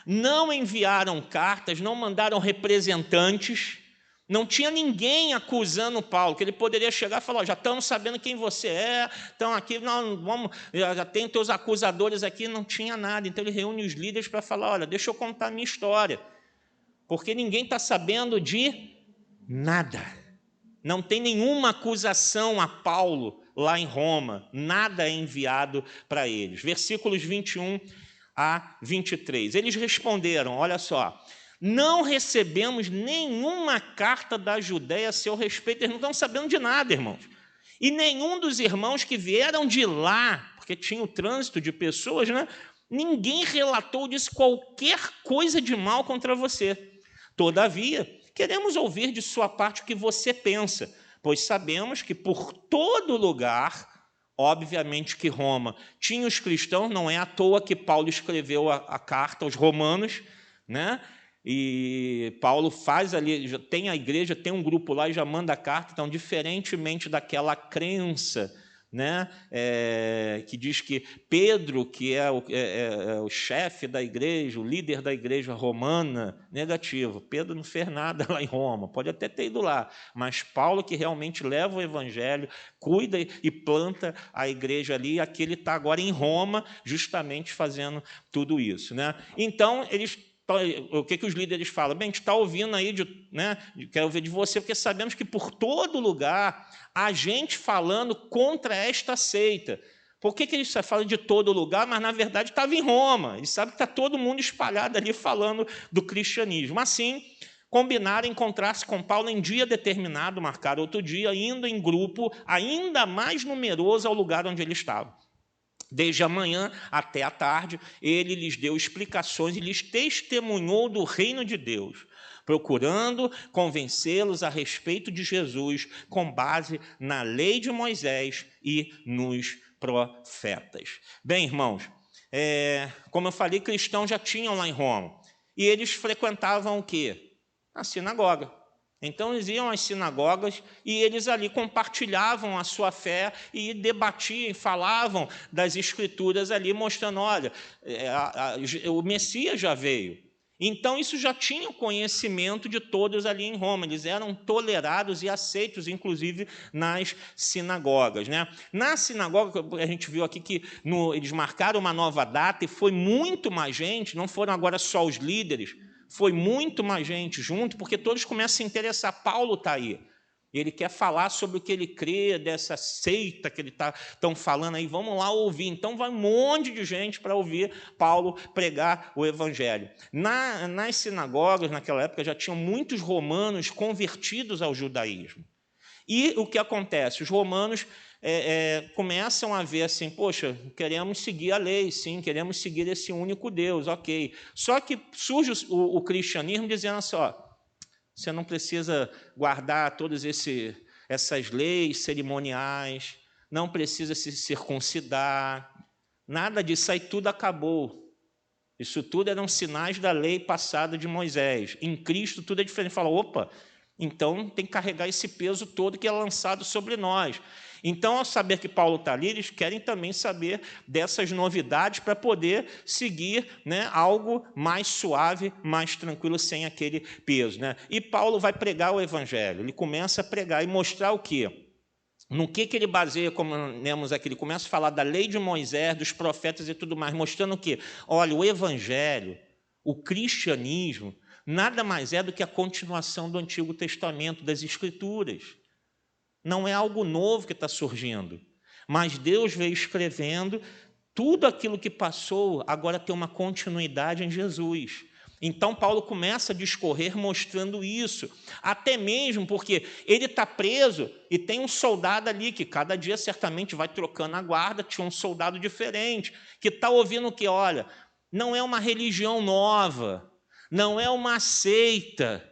não enviaram cartas, não mandaram representantes, não tinha ninguém acusando Paulo, que ele poderia chegar e falar, já estamos sabendo quem você é, estão aqui, não, vamos, já tem teus acusadores aqui, não tinha nada. Então ele reúne os líderes para falar, olha, deixa eu contar a minha história, porque ninguém está sabendo de nada. Não tem nenhuma acusação a Paulo lá em Roma, nada é enviado para eles. Versículos 21 a 23. Eles responderam, olha só, não recebemos nenhuma carta da Judéia a seu respeito. Eles não estão sabendo de nada, irmãos. E nenhum dos irmãos que vieram de lá, porque tinha o trânsito de pessoas, né? Ninguém relatou disso qualquer coisa de mal contra você. Todavia, queremos ouvir de sua parte o que você pensa, pois sabemos que por todo lugar, obviamente que Roma tinha os cristãos, não é à toa que Paulo escreveu a carta aos romanos, né? E Paulo faz ali, já tem a igreja, tem um grupo lá e já manda a carta. Então, diferentemente daquela crença, né, que diz que Pedro, que é o chefe da igreja, o líder da igreja romana, negativo. Pedro não fez nada lá em Roma, pode até ter ido lá, mas Paulo que realmente leva o evangelho, cuida e planta a igreja ali, e aqui ele está agora em Roma, justamente fazendo tudo isso, né? Então, o que os líderes falam? Bem, a gente está ouvindo aí, quero ouvir de você, porque sabemos que por todo lugar há gente falando contra esta seita. Por que eles falam de todo lugar, mas na verdade estava em Roma? Eles sabem que está todo mundo espalhado ali falando do cristianismo. Assim, combinaram encontrar-se com Paulo em dia determinado, marcar outro dia, indo em grupo ainda mais numeroso ao lugar onde ele estava. Desde a manhã até a tarde, ele lhes deu explicações e lhes testemunhou do reino de Deus, procurando convencê-los a respeito de Jesus com base na lei de Moisés e nos profetas. Bem, irmãos, como eu falei, cristãos já tinham lá em Roma, e eles frequentavam o quê? A sinagoga. Então, eles iam às sinagogas e eles ali compartilhavam a sua fé e debatiam, falavam das Escrituras ali, mostrando, olha, o Messias já veio. Então, isso já tinha o conhecimento de todos ali em Roma. Eles eram tolerados e aceitos, inclusive, nas sinagogas, né? Na sinagoga, a gente viu aqui que eles marcaram uma nova data e foi muito mais gente, não foram agora só os líderes, foi muito mais gente junto, porque todos começam a se interessar. Paulo está aí. Ele quer falar sobre o que ele crê, dessa seita que ele estão falando aí. Vamos lá ouvir. Então, vai um monte de gente para ouvir Paulo pregar o evangelho. Nas sinagogas, naquela época, já tinham muitos romanos convertidos ao judaísmo. E o que acontece? Os romanos começam a ver assim, poxa, queremos seguir a lei, sim, queremos seguir esse único Deus, ok. Só que surge o cristianismo dizendo assim, ó, você não precisa guardar todas essas leis cerimoniais, não precisa se circuncidar, nada disso aí tudo acabou. Isso tudo eram sinais da lei passada de Moisés. Em Cristo tudo é diferente. Fala, opa, então tem que carregar esse peso todo que é lançado sobre nós. Então, ao saber que Paulo está ali, eles querem também saber dessas novidades para poder seguir, né, algo mais suave, mais tranquilo, sem aquele peso, né? E Paulo vai pregar o evangelho. Ele começa a pregar e mostrar o quê? No que ele baseia, como lemos aqui, ele começa a falar da lei de Moisés, dos profetas e tudo mais, mostrando o quê? Olha, o evangelho, o cristianismo, nada mais é do que a continuação do Antigo Testamento, das Escrituras. Não é algo novo que está surgindo, mas Deus veio escrevendo tudo aquilo que passou, agora tem uma continuidade em Jesus. Então, Paulo começa a discorrer mostrando isso, até mesmo porque ele está preso e tem um soldado ali que cada dia certamente vai trocando a guarda, tinha um soldado diferente, que está ouvindo o que? Olha, não é uma religião nova, não é uma seita.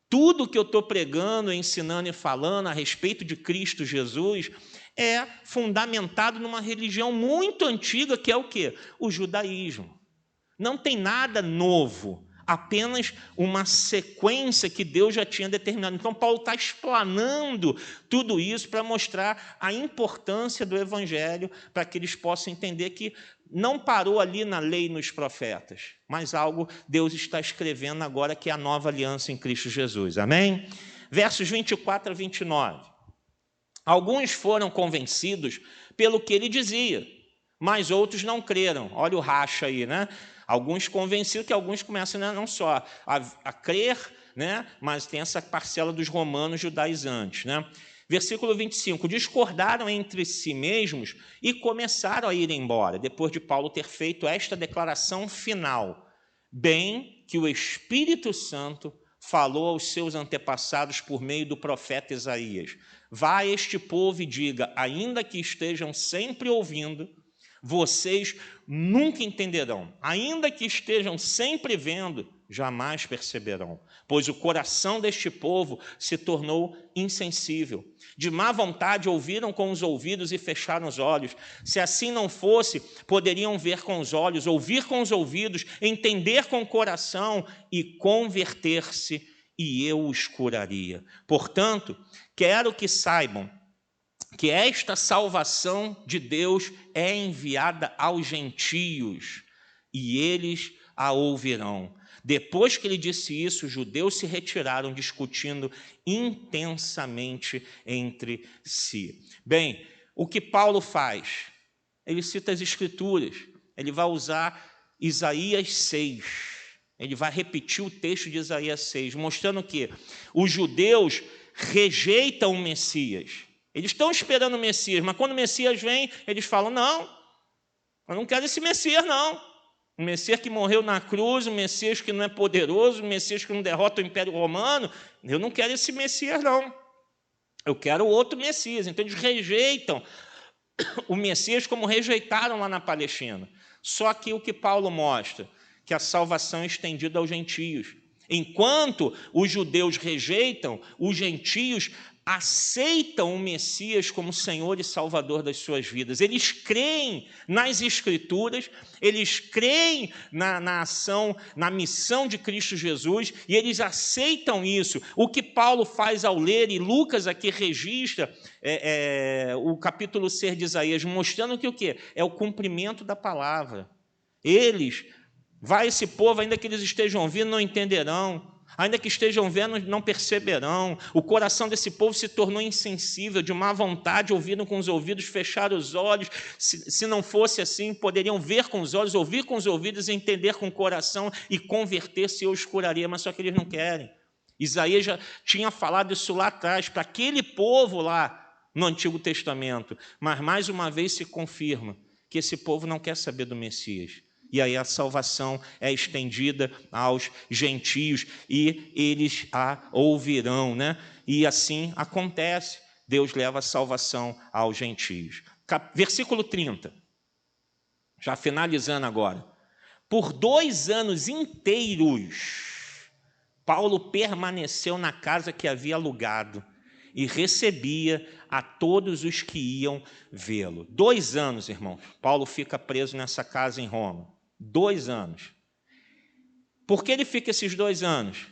Tudo que eu estou pregando, ensinando e falando a respeito de Cristo Jesus é fundamentado numa religião muito antiga, que é o quê? O judaísmo. Não tem nada novo. apenas uma sequência que Deus já tinha determinado. Então, Paulo está explanando tudo isso para mostrar a importância do Evangelho, para que eles possam entender que não parou ali na lei e nos profetas, mas algo Deus está escrevendo agora, que é a nova aliança em Cristo Jesus. Amém? Versos 24 a 29. Alguns foram convencidos pelo que ele dizia, mas outros não creram. Olha o racha aí, né? Alguns convencidos, que alguns começam, né, não só a crer, né, mas tem essa parcela dos romanos judaizantes, né? Versículo 25, discordaram entre si mesmos e começaram a ir embora, depois de Paulo ter feito esta declaração final: bem que o Espírito Santo falou aos seus antepassados por meio do profeta Isaías. Vá a este povo e diga, ainda que estejam sempre ouvindo, vocês nunca entenderão. Ainda que estejam sempre vendo, jamais perceberão. Pois o coração deste povo se tornou insensível. De má vontade ouviram com os ouvidos e fecharam os olhos. Se assim não fosse, poderiam ver com os olhos, ouvir com os ouvidos, entender com o coração e converter-se, e eu os curaria. Portanto, quero que saibam que esta salvação de Deus é enviada aos gentios, e eles a ouvirão. Depois que ele disse isso, os judeus se retiraram, discutindo intensamente entre si. Bem, o que Paulo faz? Ele cita as Escrituras, ele vai usar Isaías 6, ele vai repetir o texto de Isaías 6, mostrando que os judeus rejeitam o Messias. Eles estão esperando o Messias, mas quando o Messias vem, eles falam, não, eu não quero esse Messias, não. Um Messias que morreu na cruz, um Messias que não é poderoso, um Messias que não derrota o Império Romano, eu não quero esse Messias, não. Eu quero outro Messias. Então, eles rejeitam o Messias como rejeitaram lá na Palestina. Só que o que Paulo mostra? Que a salvação é estendida aos gentios. Enquanto os judeus rejeitam, os gentios aceitam o Messias como Senhor e Salvador das suas vidas. Eles creem nas Escrituras, eles creem na ação, na missão de Cristo Jesus, e eles aceitam isso. O que Paulo faz ao ler, e Lucas aqui registra o capítulo 6 de Isaías, mostrando que o quê? É o cumprimento da palavra. Eles, vai esse povo, ainda que eles estejam ouvindo, não entenderão. Ainda que estejam vendo, não perceberão. O coração desse povo se tornou insensível, de má vontade, ouviram com os ouvidos, fecharam os olhos. Se não fosse assim, poderiam ver com os olhos, ouvir com os ouvidos, entender com o coração e converter-se, eu os curaria, mas só que eles não querem. Isaías já tinha falado isso lá atrás, para aquele povo lá no Antigo Testamento, mas mais uma vez se confirma que esse povo não quer saber do Messias. E aí a salvação é estendida aos gentios e eles a ouvirão, né? E assim acontece, Deus leva a salvação aos gentios. Versículo 30, já finalizando agora. Por 2 anos inteiros, Paulo permaneceu na casa que havia alugado e recebia a todos os que iam vê-lo. 2 anos, irmãos, Paulo fica preso nessa casa em Roma. 2 anos. Por que ele fica esses 2 anos?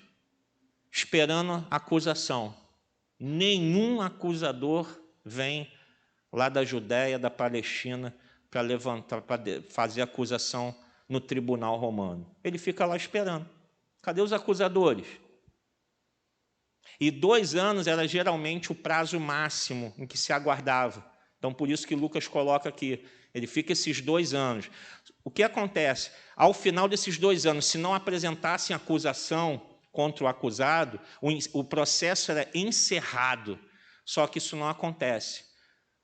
Esperando a acusação. Nenhum acusador vem lá da Judéia, da Palestina, para levantar, para fazer acusação no tribunal romano. Ele fica lá esperando. Cadê os acusadores? E 2 anos era geralmente o prazo máximo em que se aguardava. Então, por isso que Lucas coloca aqui, ele fica esses 2 anos. O que acontece? Ao final desses 2 anos, se não apresentassem acusação contra o acusado, o processo era encerrado. Só que isso não acontece,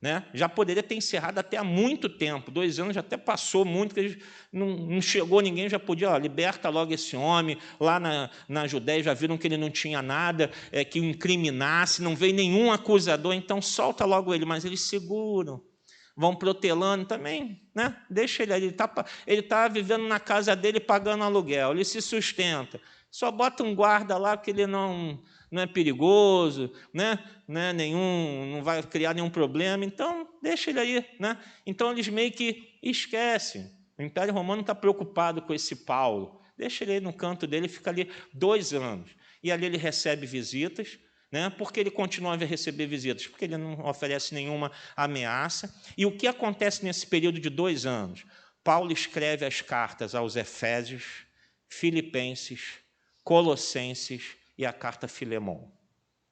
né? Já poderia ter encerrado até há muito tempo. 2 anos já até passou muito, que não chegou ninguém, já podia, liberta logo esse homem. Lá na Judéia já viram que ele não tinha nada que o incriminasse, não veio nenhum acusador, então solta logo ele. Mas eles seguram, vão protelando também, né? Deixa ele ali, ele está vivendo na casa dele, pagando aluguel, ele se sustenta. Só bota um guarda lá, que ele não é perigoso, né? Não vai criar nenhum problema, então deixa ele aí, né? Então eles meio que esquecem. O Império Romano está preocupado com esse Paulo, Deixa ele aí no canto dele, fica ali 2 anos. E ali ele recebe visitas, né? Porque ele continua a receber visitas? Porque ele não oferece nenhuma ameaça. E o que acontece nesse período de 2 anos? Paulo escreve as cartas aos Efésios, Filipenses, Colossenses e a carta a Filemão.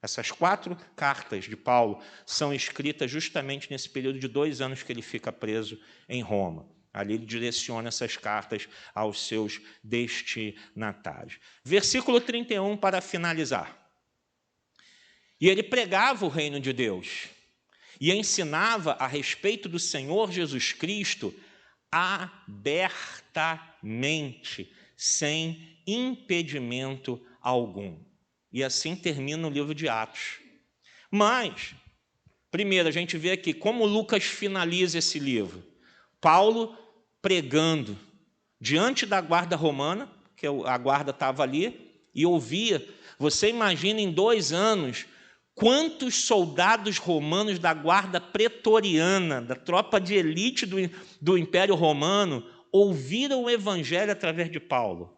Essas 4 cartas de Paulo são escritas justamente nesse período de 2 anos que ele fica preso em Roma. Ali ele direciona essas cartas aos seus destinatários. Versículo 31 para finalizar. E ele pregava o reino de Deus e ensinava a respeito do Senhor Jesus Cristo abertamente, sem impedimento algum. E assim termina o livro de Atos. Mas, primeiro, a gente vê aqui como Lucas finaliza esse livro. Paulo pregando diante da guarda romana, que a guarda estava ali, e ouvia. Você imagina em 2 anos quantos soldados romanos da guarda pretoriana, da tropa de elite do Império Romano, ouviram o evangelho através de Paulo.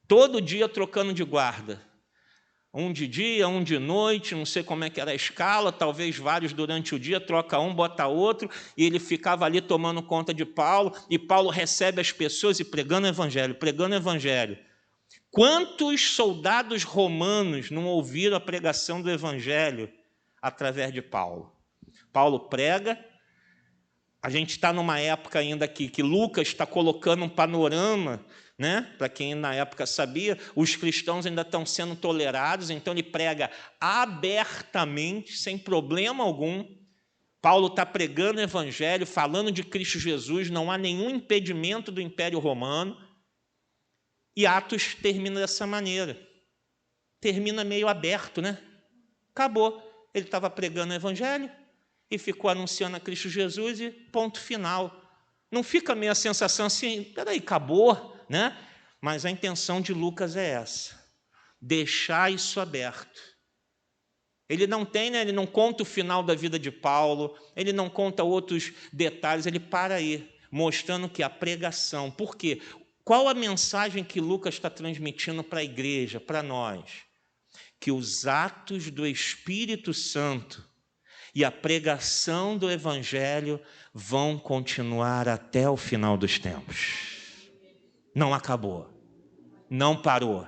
Todo dia trocando de guarda. Um de dia, um de noite, não sei como é que era a escala, talvez vários durante o dia, troca um, bota outro, e ele ficava ali tomando conta de Paulo, e Paulo recebe as pessoas e pregando o evangelho, pregando o evangelho. Quantos soldados romanos não ouviram a pregação do evangelho através de Paulo? Paulo prega. A gente está numa época ainda que Lucas está colocando um panorama, né? Para quem na época sabia, os cristãos ainda estão sendo tolerados, então ele prega abertamente, sem problema algum. Paulo está pregando o evangelho, falando de Cristo Jesus, não há nenhum impedimento do Império Romano. E Atos termina dessa maneira. Termina meio aberto, né? Acabou. Ele estava pregando o evangelho e ficou anunciando a Cristo Jesus e ponto final. Não fica meio a sensação assim, peraí, acabou, né? Mas a intenção de Lucas é essa, deixar isso aberto. Ele não tem, né? Ele não conta o final da vida de Paulo, ele não conta outros detalhes, ele para aí, mostrando que a pregação, por quê? Qual a mensagem que Lucas está transmitindo para a igreja, para nós? Que os atos do Espírito Santo e a pregação do Evangelho vão continuar até o final dos tempos. Não acabou, não parou.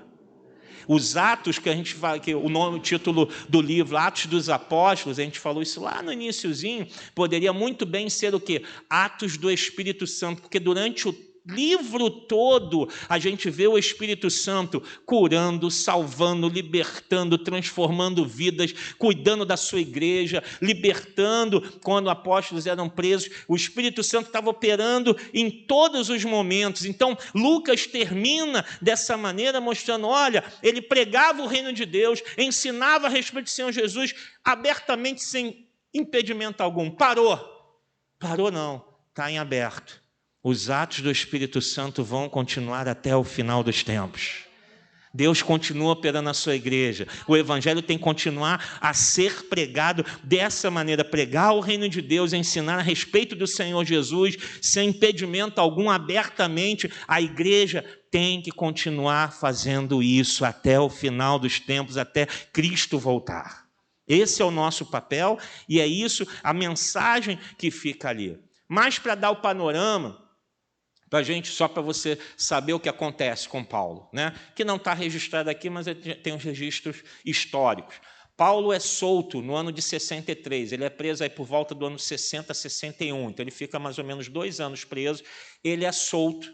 Os atos que a gente fala, que o título do livro, Atos dos Apóstolos, a gente falou isso lá no iniciozinho, poderia muito bem ser o quê? Atos do Espírito Santo, porque durante o livro todo a gente vê o Espírito Santo curando, salvando, libertando, transformando vidas, cuidando da sua igreja, libertando quando apóstolos eram presos. O Espírito Santo estava operando em todos os momentos. Então Lucas termina dessa maneira mostrando, olha, ele pregava o reino de Deus, ensinava a respeito do Senhor Jesus abertamente, sem impedimento algum. Parou não, está em aberto. Os atos do Espírito Santo vão continuar até o final dos tempos. Deus continua operando na sua igreja. O evangelho tem que continuar a ser pregado dessa maneira. Pregar o reino de Deus, ensinar a respeito do Senhor Jesus, sem impedimento algum, abertamente. A igreja tem que continuar fazendo isso até o final dos tempos, até Cristo voltar. Esse é o nosso papel e é isso, a mensagem que fica ali. Mas para dar o panorama, para a gente, só para você saber o que acontece com Paulo, né? Que não está registrado aqui, mas tem os registros históricos. Paulo é solto no ano de 63, ele é preso aí por volta do ano 60, 61, então ele fica mais ou menos 2 anos preso, ele é solto.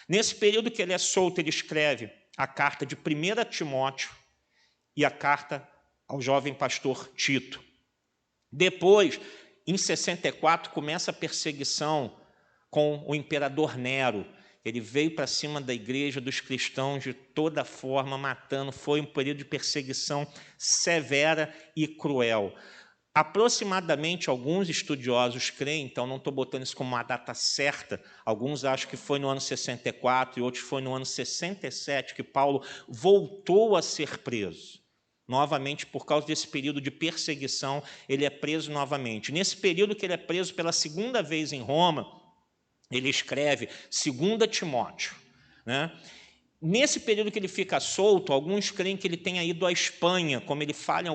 Nesse período que ele é solto, ele escreve a carta de 1 Timóteo e a carta ao jovem pastor Tito. Depois, em 64, começa a perseguição com o imperador Nero. Ele veio para cima da igreja, dos cristãos, de toda forma, matando. Foi um período de perseguição severa e cruel. Aproximadamente, alguns estudiosos creem, então não estou botando isso como uma data certa, alguns acham que foi no ano 64 e outros foi no ano 67 que Paulo voltou a ser preso. Novamente, por causa desse período de perseguição, ele é preso novamente. Nesse período que ele é preso pela segunda vez em Roma, ele escreve 2 Timóteo, né? Nesse período que ele fica solto, alguns creem que ele tenha ido à Espanha, como ele fala em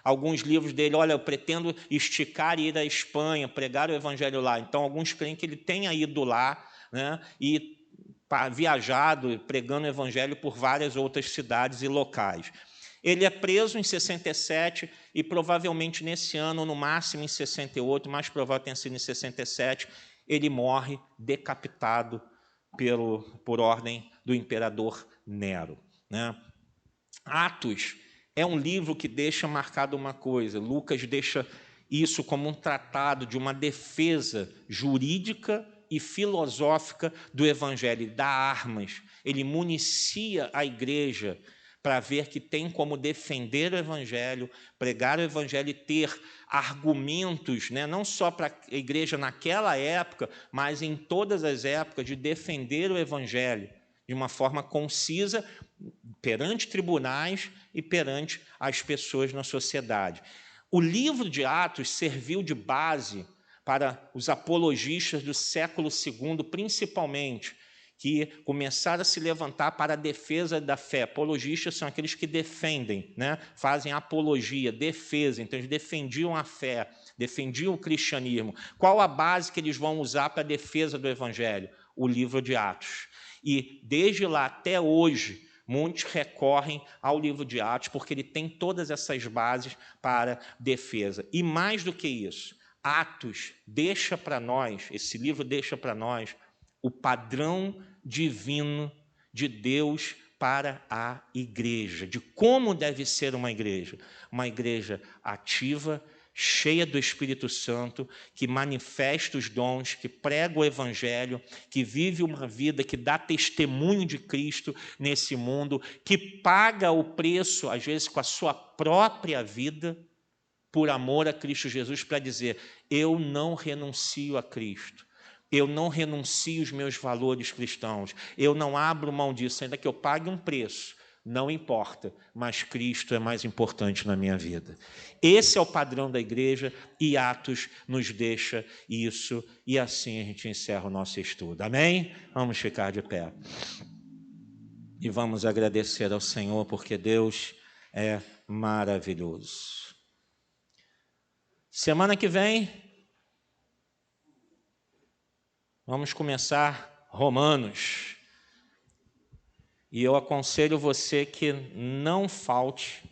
alguns livros dele, olha, eu pretendo esticar e ir à Espanha, pregar o evangelho lá. Então, alguns creem que ele tenha ido lá, né, e viajado, pregando o evangelho por várias outras cidades e locais. Ele é preso em 67 e provavelmente nesse ano, no máximo em 68, mais provável tenha sido em 67, ele morre decapitado por ordem do imperador Nero, né? Atos é um livro que deixa marcado uma coisa. Lucas deixa isso como um tratado de uma defesa jurídica e filosófica do evangelho. Ele dá armas, ele municia a igreja para ver que tem como defender o evangelho, pregar o evangelho e ter argumentos, né, não só para a igreja naquela época, mas em todas as épocas, de defender o evangelho de uma forma concisa perante tribunais e perante as pessoas na sociedade. O livro de Atos serviu de base para os apologistas do século II, principalmente, que começaram a se levantar para a defesa da fé. Apologistas são aqueles que defendem, né? Fazem apologia, defesa. Então, eles defendiam a fé, defendiam o cristianismo. Qual a base que eles vão usar para a defesa do evangelho? O livro de Atos. E, desde lá até hoje, muitos recorrem ao livro de Atos, porque ele tem todas essas bases para defesa. E, mais do que isso, Atos deixa para nós, esse livro deixa para nós, o padrão divino de Deus para a igreja, de como deve ser uma igreja ativa, cheia do Espírito Santo, que manifesta os dons, que prega o evangelho, que vive uma vida que dá testemunho de Cristo nesse mundo, que paga o preço, às vezes, com a sua própria vida, por amor a Cristo Jesus, para dizer, eu não renuncio a Cristo. Eu não renuncio os meus valores cristãos. Eu não abro mão disso, ainda que eu pague um preço. Não importa, mas Cristo é mais importante na minha vida. Esse é o padrão da igreja e Atos nos deixa isso. E assim a gente encerra o nosso estudo. Amém? Vamos ficar de pé. E vamos agradecer ao Senhor, porque Deus é maravilhoso. Semana que vem, vamos começar Romanos. E eu aconselho você que não falte.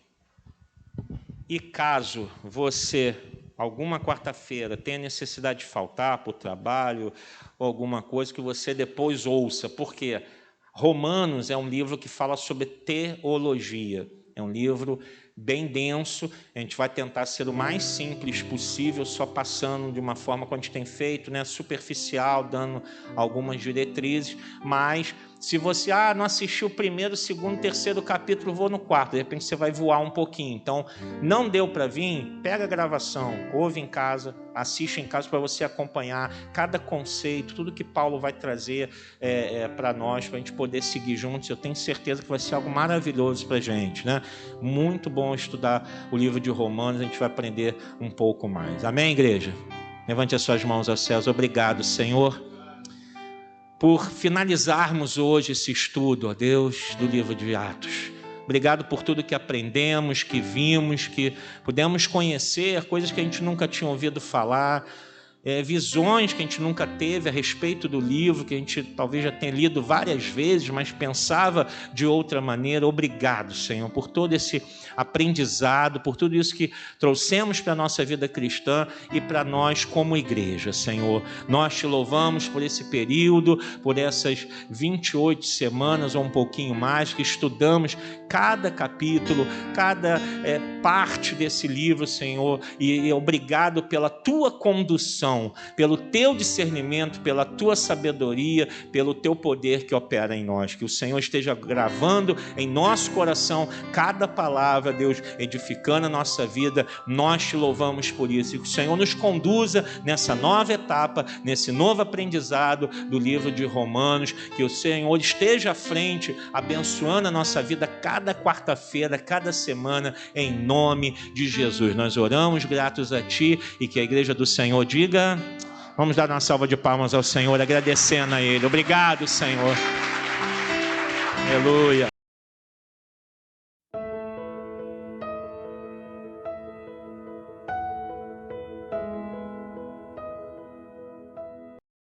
E caso você, alguma quarta-feira, tenha necessidade de faltar por trabalho ou alguma coisa, que você depois ouça. Porque Romanos é um livro que fala sobre teologia. É um livro bem denso, a gente vai tentar ser o mais simples possível, só passando de uma forma como a gente tem feito, né, superficial, dando algumas diretrizes, mas se você não assistiu o primeiro, segundo, terceiro capítulo, vou no quarto, de repente você vai voar um pouquinho. Então, não deu para vir, pega a gravação, ouve em casa, assiste em casa para você acompanhar cada conceito, tudo que Paulo vai trazer para nós, para a gente poder seguir juntos. Eu tenho certeza que vai ser algo maravilhoso para a gente, né? Muito bom estudar o livro de Romanos, a gente vai aprender um pouco mais. Amém, igreja? Levante as suas mãos aos céus. Obrigado, Senhor, por finalizarmos hoje esse estudo, ó Deus, do livro de Atos. Obrigado por tudo que aprendemos, que vimos, que pudemos conhecer, coisas que a gente nunca tinha ouvido falar, visões que a gente nunca teve a respeito do livro, que a gente talvez já tenha lido várias vezes, mas pensava de outra maneira. Obrigado, Senhor, por todo esse aprendizado, por tudo isso que trouxemos para a nossa vida cristã e para nós como igreja, Senhor. Nós te louvamos por esse período, por essas 28 semanas ou um pouquinho mais que estudamos cada capítulo, cada parte desse livro, Senhor, e obrigado pela tua condução, pelo teu discernimento, pela tua sabedoria, pelo teu poder que opera em nós. Que o Senhor esteja gravando em nosso coração cada palavra, Deus, edificando a nossa vida. Nós te louvamos por isso. E que o Senhor nos conduza nessa nova etapa, nesse novo aprendizado do livro de Romanos. Que o Senhor esteja à frente, abençoando a nossa vida cada quarta-feira, cada semana, em nome de Jesus. Nós oramos gratos a Ti e que a igreja do Senhor diga Vamos dar uma salva de palmas ao Senhor, agradecendo a Ele. Obrigado, Senhor. Aleluia.